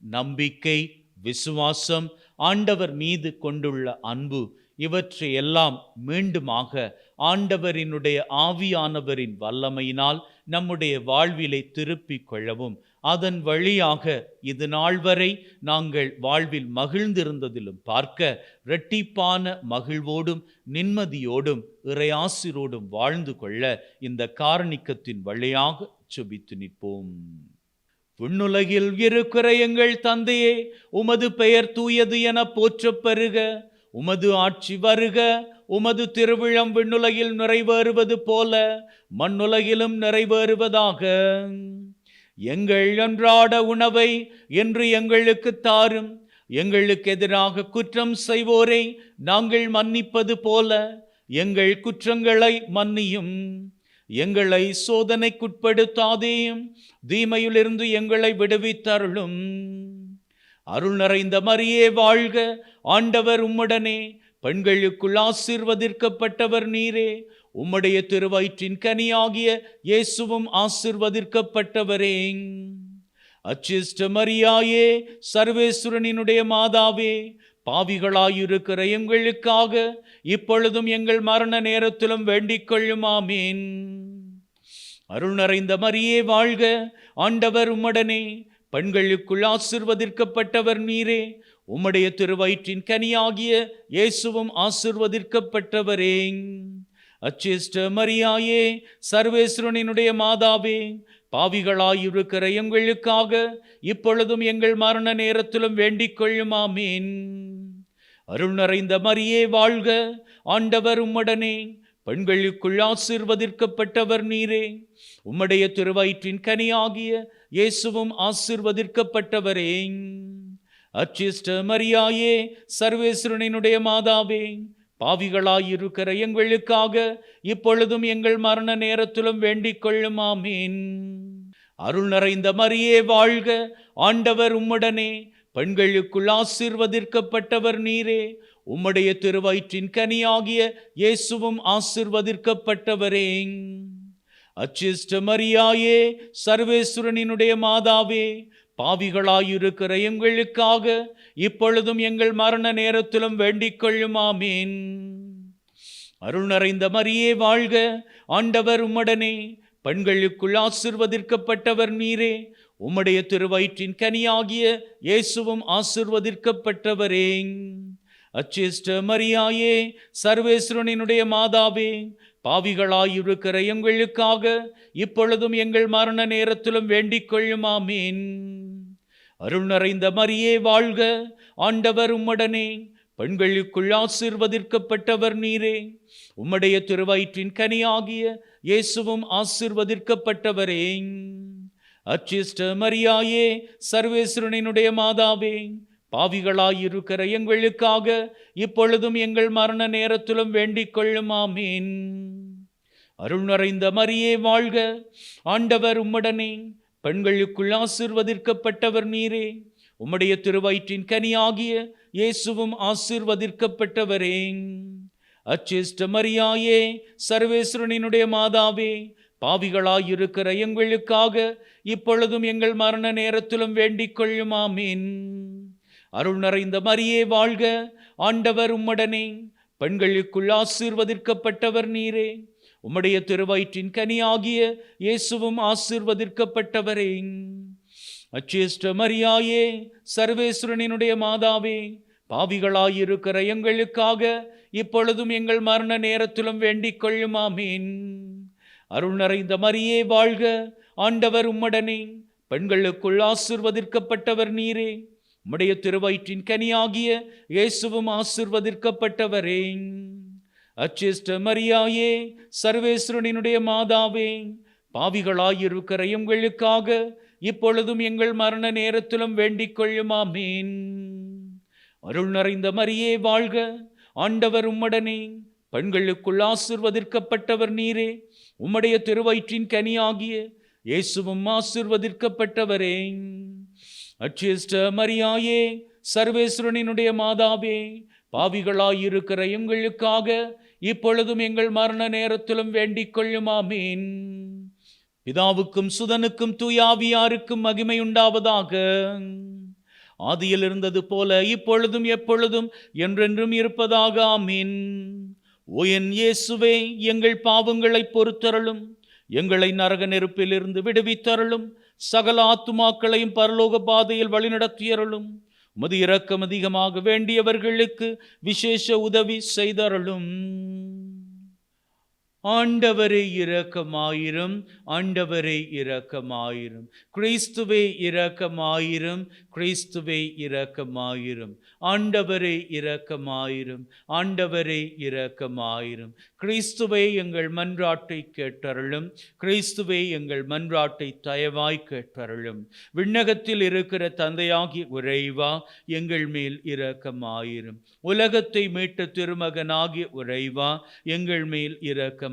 நம்பிக்கை, விசுவாசம், ஆண்டவர் மீது கொண்டுள்ள அன்பு, இவற்றையெல்லாம் மீண்டுமாக ஆண்டவரினுடைய ஆவியானவரின் வல்லமையினால் நம்முடைய வாழ்விலை திருப்பிக் கொள்ளவும், அதன் வழியாக இது நாள் வரை நாங்கள் வாழ்வில் மகிழ்ந்திருந்ததிலும் பார்க்க இரட்டிப்பான மகிழ்வோடும் நிம்மதியோடும் இறையாசிரோடும் வாழ்ந்து கொள்ள இந்த காரணிக்கத்தின் வழியாக செபித்து நிற்போம். விண்ணுலகில் இருக்கிற எங்கள் தந்தையே, உமது பெயர் தூயது என போற்றப் பெறுக. உமது ஆட்சி வருக. உமது திருவிழம் விண்ணுலகில் நிறைவேறுவது போல மண்ணுலகிலும் நிறைவேறுவதாக. எங்கள் அன்றாட உணவை இன்று எங்களுக்கு தாரும். எங்களுக்கு எதிராக குற்றம் செய்வோரை நாங்கள் மன்னிப்பது போல எங்கள் குற்றங்களை மன்னியும். எங்களை சோதனைக்குட்படுத்தாதேயும், தீமையிலிருந்து எங்களை விடுவித்தருளும். அருள் நிறைந்த மரியே வாழ்க. ஆண்டவர் உம்முடனே, பெண்களுக்குள் ஆசீர்வதிக்கப்பட்டவர் நீரே. உம்முடைய திருவயிற்றின் கனியாகிய இயேசுவும் ஆசீர்வதிக்கப்பட்டவரே. அச்சிஷ்ட மரியாயே, சர்வேஸ்வரனினுடைய மாதாவே, பாவிகளாயிருக்கிற எங்களுக்காக இப்பொழுதும் எங்கள் மரண நேரத்திலும் வேண்டிக் கொள்ளும். ஆமீன். அருள் நிறைந்த மரியே வாழ்க. ஆண்டவர் உம்முடனே, பெண்களுக்குள் ஆசீர்வதிக்கப்பட்டவர் நீரே. உம்முடைய திருவயிற்றின் கனியாகிய இயேசுவும் ஆசீர்வதிக்கப்பட்டவரே. அச்சிஷ்ட மரியாயே, சர்வேஸ்வரனினுடைய மாதாவே, பாவிகளாயிருக்கிற எங்களுக்காக இப்பொழுதும் எங்கள் மரண நேரத்திலும் வேண்டிக் கொள்ளும். ஆமீன். அருள் நிறைந்த மரியே வாழ்க. ஆண்டவர் உம்முடனே, பெண்களுக்குள் ஆசீர்வதிக்கப்பட்டவர் நீரே. உம்முடைய திருவயிற்றின் கனியாகிய இயேசுவும் ஆசீர்வதிக்கப்பட்டவரே. அச்சிஷ்ட மரியாயே, சர்வேஸ்வரனினுடைய மாதாவே, பாவிகளாயிருக்கிற எங்களுக்காக இப்பொழுதும் எங்கள் மரண நேரத்திலும் வேண்டிக் கொள்ளும். ஆமீன். அருள் நிறைந்த மரியே வாழ்க. ஆண்டவர் உம்முடனே, பெண்களுக்குள் ஆசீர்வதிக்கப்பட்டவர் நீரே. உம்முடைய திருவயிற்றின் கனியாகிய இயேசுவும் ஆசீர்வதிக்கப்பட்டவரே. அச்சிஷ்ட மரியாயே, சர்வேஸ்வரனினுடைய மாதாவே, பாவிகளாயிருக்கிற எங்களுக்காக இப்பொழுதும் எங்கள் மரண நேரத்திலும் வேண்டிக் கொள்ளும். ஆமீன். அருள் நிறைந்த மரியே வாழ்க. ஆண்டவர் உம்முடனே, பெண்களுக்குள் ஆசீர்வதிக்கப்பட்டவர் நீரே. உம்முடைய திருவயிற்றின் கனியாகிய இயேசுவும் ஆசீர்வதிக்கப்பட்டவரே. அச்சிஷ்ட மரியாயே, சர்வேஸ்வரனினுடைய மாதாவே, பாவிகளாயிருக்கிற எங்களுக்காக இப்பொழுதும் எங்கள் மரண நேரத்திலும் வேண்டிக் கொள்ளும். ஆமீன். அருள் நிறைந்த மரியே வாழ்க. ஆண்டவர் உம்முடனே, பெண்களுக்குள் ஆசீர்வதிக்கப்பட்டவர் நீரே. உம்முடைய திருவயிற்றின் கனியாகிய இயேசுவும் ஆசீர்வதிக்கப்பட்டவரே. அச்சிஷ்ட மரியாயே, சர்வேஸ்வரனினுடைய மாதாவே, பாவிகளாயிருக்கிற எங்களுக்காக இப்பொழுதும் எங்கள் மரண நேரத்திலும் வேண்டிக் கொள்ளும். ஆமீன். அருள் நிறைந்த மரியே வாழ்க. ஆண்டவர் உம்முடனே, பெண்களுக்குள் ஆசீர்வதிக்கப்பட்டவர் நீரே. உம்முடைய திருவயிற்றின் கனியாகிய இயேசுவும் ஆசீர்வதிக்கப்பட்டவரே. அச்சிஷ்ட மரியாயே, சர்வேஸ்வரனினுடைய மாதாவே, பாவிகளாயிருக்கிற எங்களுக்காக இப்பொழுதும் எங்கள் மரண நேரத்திலும் வேண்டிக் கொள்ளும். ஆமீன். அருள் நிறைந்த மரியே வாழ்க. ஆண்டவர் உம்முடனே, பெண்களுக்குள் ஆசீர்வதிக்கப்பட்டவர் நீரே. உம்முடைய திருவயிற்றின் கனியாகிய இயேசுவும் ஆசீர்வதிக்கப்பட்டவரே. அச்சிஷ்ட மரியாயே, சர்வேஸ்வரனினுடைய மாதாவே, பாவிகளாயிருக்கிற எங்களுக்காக இப்பொழுதும் எங்கள் மரண நேரத்திலும் வேண்டிக் கொள்ளும். ஆமீன். அருள் நிறைந்த மரியே வாழ்க. ஆண்டவர் உம்முடனே, பெண்களுக்குள் ஆசீர்வதிக்கப்பட்டவர் நீரே. உம்முடைய திருவயிற்றின் கனியாகிய இயேசுவும் ஆசீர்வதிக்கப்பட்டவரே. அச்சிஷ்ட மரியாயே, சர்வேஸ்வரனினுடைய மாதாவே, பாவிகளாயிருக்கிற எங்களுக்காக இப்பொழுதும் எங்கள் மரண நேரத்திலும் வேண்டிக் கொள்ளும். ஆமீன். அருள் நிறைந்த மரியே வாழ்க. ஆண்டவர் உம்முடனே, பெண்களுக்குள் ஆசீர்வதிக்கப்பட்டவர் நீரே. உம்முடைய திருவயிற்றின் கனியாகிய இயேசுவும் ஆசீர்வதிக்கப்பட்டவரே. அச்சிஷ்ட மரியாயே, சர்வேஸ்வரனினுடைய மாதாவே, பாவிகளாயிருக்கிற எங்களுக்காக இப்பொழுதும் எங்கள் மரண நேரத்திலும் வேண்டிக் கொள்ளும். ஆமீன். பிதாவுக்கும் சுதனுக்கும் தூயாவியாருக்கும் மகிமை உண்டாவதாக. ஆதியில் இருந்தது போல இப்பொழுதும் எப்பொழுதும் என்றென்றும் இருப்பதாக. ஆமீன். ஓ என் இயேசுவே, எங்கள் பாவங்களை பொறுத்தருளும். எங்களை நரக நெருப்பிலிருந்து விடுவித்தருளும். சகல ஆத்துமாக்களையும் பரலோக பாதையில் வழிநடத்தியருளும். உமது இரக்கம் அதிகமாக வேண்டியவர்களுக்கு விசேஷ உதவி செய்தருளும். ஆண்டவரே இரக்கமாயிரும். ஆண்டவரே இரக்கமாயிரும். கிறிஸ்துவே இரக்கமாயிரும். கிறிஸ்துவே இரக்கமாயிரும். ஆண்டவரே இரக்கமாயிரும். ஆண்டவரே இரக்கமாயிரும். கிறிஸ்துவே எங்கள் மன்றாட்டை கேட்டருளும். கிறிஸ்துவே எங்கள் மன்றாட்டை தயவாய் கேட்டருளும். விண்ணகத்தில் இருக்கிற தந்தையாகிய இறைவா, எங்கள் மேல் இரக்கமாயிரும். உலகத்தை மீட்ட திருமகனாகிய இறைவா, எங்கள் மேல் இரக்கமாயிரும்.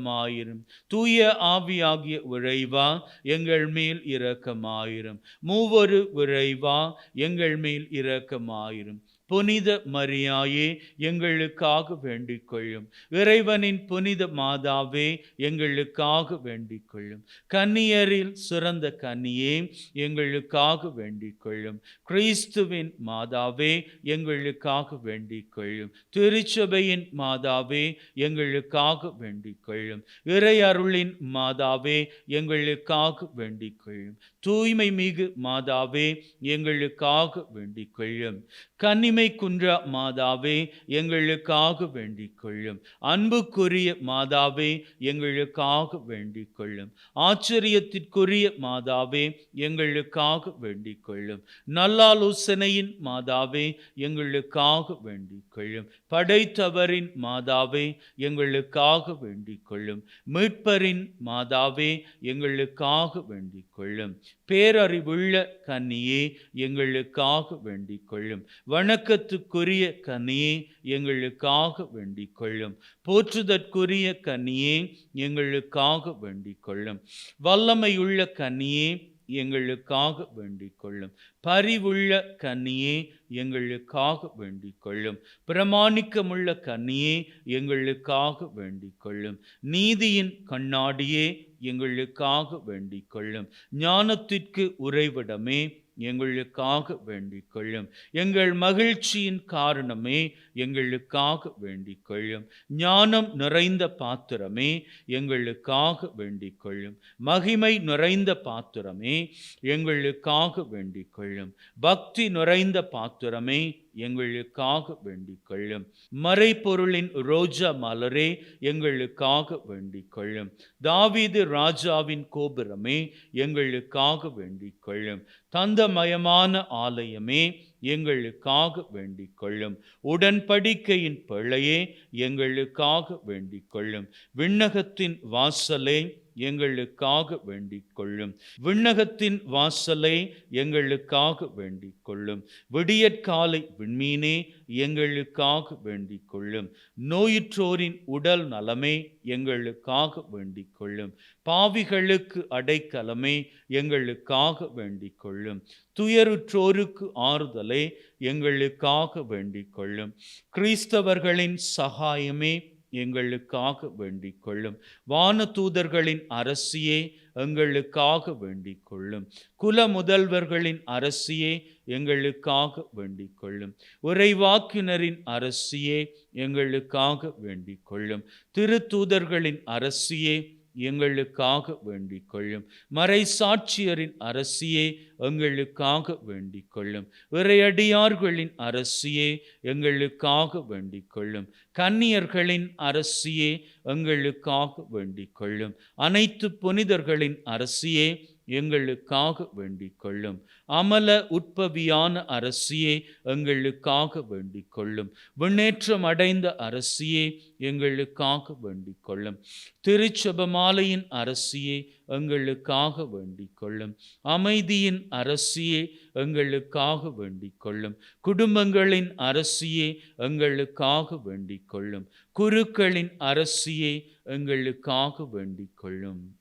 தூய ஆவியாகிய இறைவா, எங்கள் மேல் இரக்கமாயிரும். மூவொரு இறைவா, எங்கள் மேல் இரக்கமாயிரும். புனித மரியாயே, எங்களுக்காக வேண்டிக் கொள்ளும். இறைவனின் புனித மாதாவே, எங்களுக்காக வேண்டிக் கொள்ளும். கன்னியரில் சிறந்த கன்னியே, எங்களுக்காக வேண்டிக் கொள்ளும். கிறிஸ்துவின் மாதாவே, எங்களுக்காக வேண்டிக் கொள்ளும். திருச்சபையின் மாதாவே, எங்களுக்காக வேண்டிக் கொள்ளும். இறை அருளின் மாதாவே, எங்களுக்காக வேண்டிக் கொள்ளும். தூய்மை மிகு மாதாவே, எங்களுக்காக வேண்டிக் கொள்ளும். கன்னிமை குன்றா மாதாவே, எங்களுக்காக வேண்டிக் கொள்ளும். அன்புக்குரிய மாதாவே, எங்களுக்காக வேண்டிக் கொள்ளும். ஆச்சரியத்திற்குரிய மாதாவே, எங்களுக்காக வேண்டிக் கொள்ளும். நல்லாலோசனையின் மாதாவே, எங்களுக்காக வேண்டிக் கொள்ளும். படைத்தவரின் மாதாவே, எங்களுக்காக வேண்டிக் கொள்ளும். மீட்பரின் மாதாவே, எங்களுக்காக வேண்டிக் கொள்ளும். பேரறிவுள்ள கன்னியே, எங்களுக்காக வேண்டிக் கொள்ளும். வணக்கத்துக்குரிய கன்னியே, எங்களுக்காக வேண்டிக் கொள்ளும். போற்றுதற்குரிய கன்னியே, எங்களுக்காக வேண்டிக் கொள்ளும். வல்லமையுள்ள கன்னியே, எங்களுக்காக வேண்டிக் கொள்ளும். பரிவுள்ள கன்னியே, எங்களுக்காக வேண்டிக் கொள்ளும். பிரமாணிக்கமுள்ள கன்னியே, எங்களுக்காக வேண்டிக் கொள்ளும். நீதியின் கண்ணாடியே, எங்களுக்காக வேண்டிக் கொள்ளும். ஞானத்திற்கு உறைவிடமே, எங்களுக்காக வேண்டிக் கொள்ளும். எங்கள் மகிழ்ச்சியின் காரணமே, எங்களுக்காக வேண்டிக் கொள்ளும். ஞானம் நிறைந்த பாத்திரமே, எங்களுக்காக வேண்டிக் கொள்ளும். மகிமை நிறைந்த பாத்திரமே, எங்களுக்காக வேண்டிக் கொள்ளும். பக்தி நிறைந்த பாத்திரமே, எங்களுக்காக வேண்டிக் கொள்ளும். மறைபொருளின் ரோஜா மலரே, எங்களுக்காக வேண்டிக் கொள்ளும். தாவீது ராஜாவின் கோபுரமே, எங்களுக்காக வேண்டிக் கொள்ளும். தந்தமயமான ஆலயமே, எங்களுக்காக வேண்டிக் கொள்ளும். உடன்படிக்கையின் பிள்ளையே, எங்களுக்காக வேண்டிக் கொள்ளும். விண்ணகத்தின் வாசலே, எங்களுக்காக வேண்டிக் கொள்ளும். விண்ணகத்தின் வாசலை, எங்களுக்காக வேண்டிக் கொள்ளும். விடியற்காலை விண்மீனே, எங்களுக்காக வேண்டிக் கொள்ளும். நோயுற்றோரின் உடல் நலமே, எங்களுக்காக வேண்டிக் கொள்ளும். பாவிகளுக்கு அடைக்கலமே, எங்களுக்காக வேண்டிக் கொள்ளும். துயருற்றோருக்கு ஆறுதலே, எங்களுக்காக வேண்டிக் கொள்ளும். கிறிஸ்தவர்களின் சகாயமே, எங்களுக்காக வேண்டிக் கொள்ளும். வானதூதர்களின் அரசியே, எங்களுக்காக வேண்டிக் கொள்ளும். குல முதல்வர்களின் அரசியே, எங்களுக்காக வேண்டிக் கொள்ளும். உரைவாக்கினரின் அரசியே, எங்களுக்காக வேண்டிக் கொள்ளும். திருத்தூதர்களின் அரசியே, எங்களுக்காக வேண்டிக் கொள்ளும். மறைசாட்சியரின் அரசியே, எங்களுக்காக வேண்டிக் கொள்ளும். இறையடியார்களின் அரசியே, எங்களுக்காக வேண்டிக் கொள்ளும். கன்னியர்களின் அரசியே, எங்களுக்காக வேண்டிக் கொள்ளும். அனைத்து புனிதர்களின் அரசியே, எங்களுக்காக வேண்டிக் கொள்ளும். அமல உட்பவியான அரசியே, எங்களுக்காக வேண்டிக் கொள்ளும். விண்ணேற்றம் அடைந்த அரசியே, எங்களுக்காக வேண்டிக் கொள்ளும். திருச்செபமாலையின் அரசியே, எங்களுக்காக வேண்டிக் கொள்ளும். அமைதியின் அரசியே, எங்களுக்காக வேண்டிக் கொள்ளும். குடும்பங்களின் அரசியே, எங்களுக்காக வேண்டிக் கொள்ளும். குருக்களின் அரசியே, எங்களுக்காக வேண்டிக் கொள்ளும்.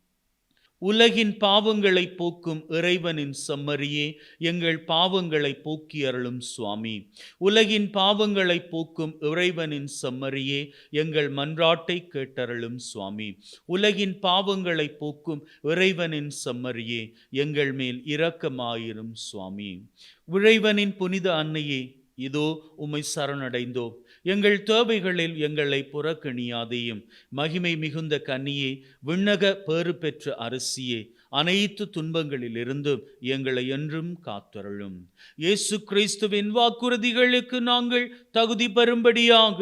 உலகின் பாவங்களை போக்கும் இறைவனின் செம்மறியே, எங்கள் பாவங்களை போக்கி அருளும் சுவாமி. உலகின் பாவங்களை போக்கும் இறைவனின் செம்மறியே, எங்கள் மன்றாட்டை கேட்டருளும் சுவாமி. உலகின் பாவங்களை போக்கும் இறைவனின் செம்மறியே, எங்கள் மேல் இரக்கமாயிரும் சுவாமி. இறைவனின் புனித அன்னையே, இதோ உம்மை சரணடைந்தோம். எங்கள் தேவைகளில் எங்களை புறக்கணியாதையும். மகிமை மிகுந்த கன்னியே, விண்ணக பேறு பெற்ற அரசியே, அனைத்து துன்பங்களிலிருந்தும் எங்களை என்றும் காத்தருளும். இயேசு கிறிஸ்துவின் வாக்குறுதிகளுக்கு நாங்கள் தகுதி பெறும்படியாக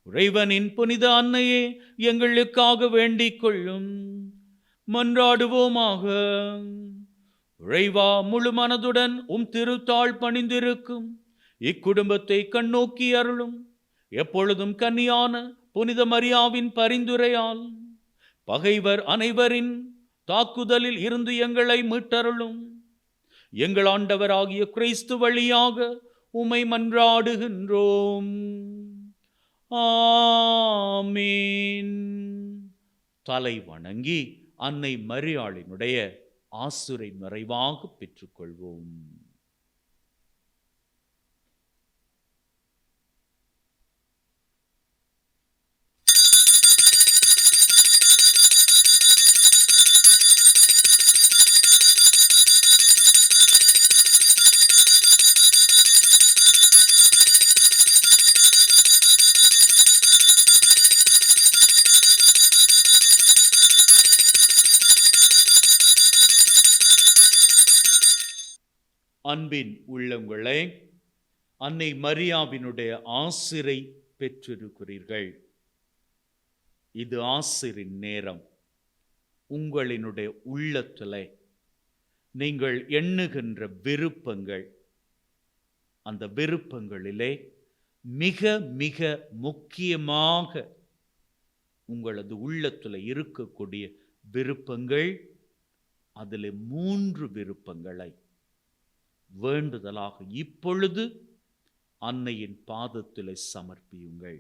இறைவனின் புனித அன்னையே, எங்களுக்காக வேண்டிக் கொள்ளும். மன்றாடுவோமாக. இறைவா, முழு மனதுடன் திருத்தாள் பணிந்திருக்கும் இக்குடும்பத்தை கண்ணோக்கி அருளும். எப்பொழுதும் கன்னியான புனித மரியாவின் பரிந்துரையால் பகைவர் அனைவரின் தாக்குதலில் இருந்து எங்களை மீட்டருளும். எங்கள் ஆண்டவராகிய கிறிஸ்து வழியாக உம்மை மன்றாடுகின்றோம். ஆமீன். தலை வணங்கி அன்னை மரியாளினுடைய ஆசுரை நிறைவாக பெற்றுக்கொள்வோம். அன்பின் உள்ளங்களே, அன்னை மரியாவினுடைய ஆசிரை பெற்றிருக்கிறீர்கள். இது ஆசிரின் நேரம். உங்களினுடைய உள்ளத்திலே நீங்கள் எண்ணுகின்ற விருப்பங்கள், அந்த விருப்பங்களிலே மிக மிக முக்கியமாக உங்களது உள்ளத்தில் இருக்கக்கூடிய விருப்பங்கள், அதில் 3 விருப்பங்களை வேண்டுதலாக இப்பொழுது அன்னையின் பாதத்திலே சமர்ப்பியுங்கள்.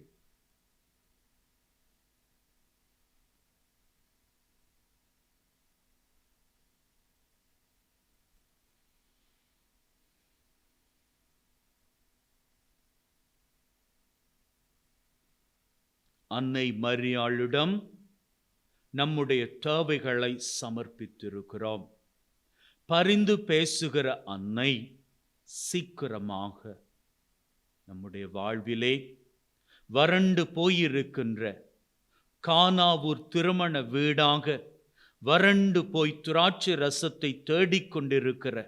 அன்னை மரியாளிடம் நம்முடைய தேவைகளை சமர்ப்பித்திருக்கிறோம். பரிந்து பேசுகிற அன்னை சீக்கிரமாக நம்முடைய வாழ்விலே வறண்டு போயிருக்கின்ற கானாவூர் திருமண வீடாக வறண்டு போய் திராட்சை ரசத்தை தேடிக்கொண்டிருக்கிற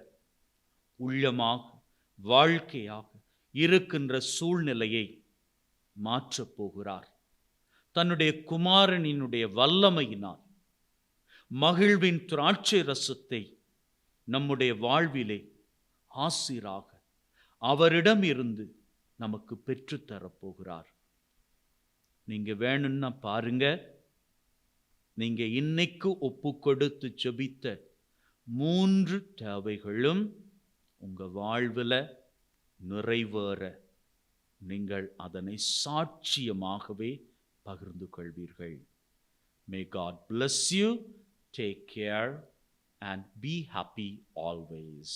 உள்ளமாக, வாழ்க்கையாக இருக்கின்ற சூழ்நிலையை மாற்றப் போகிறார். தன்னுடைய குமாரனினுடைய வல்லமையினால் மகிழ்வின் திராட்சை ரசத்தை நம்முடைய வாழ்விலே ஆசிராக அவரிடம் இருந்து நமக்கு பெற்றுத்தரப்போகிறார். நீங்க வேணும்னா பாருங்க, நீங்க இன்னைக்கு ஒப்பு கொடுத்து ஜெபித்த 3 தேவைகளும் உங்க வாழ்வில் நிறைவேற நீங்கள் அதனை சாட்சியமாகவே பகிர்ந்து கொள்வீர்கள். May God bless you. Take care and be happy always.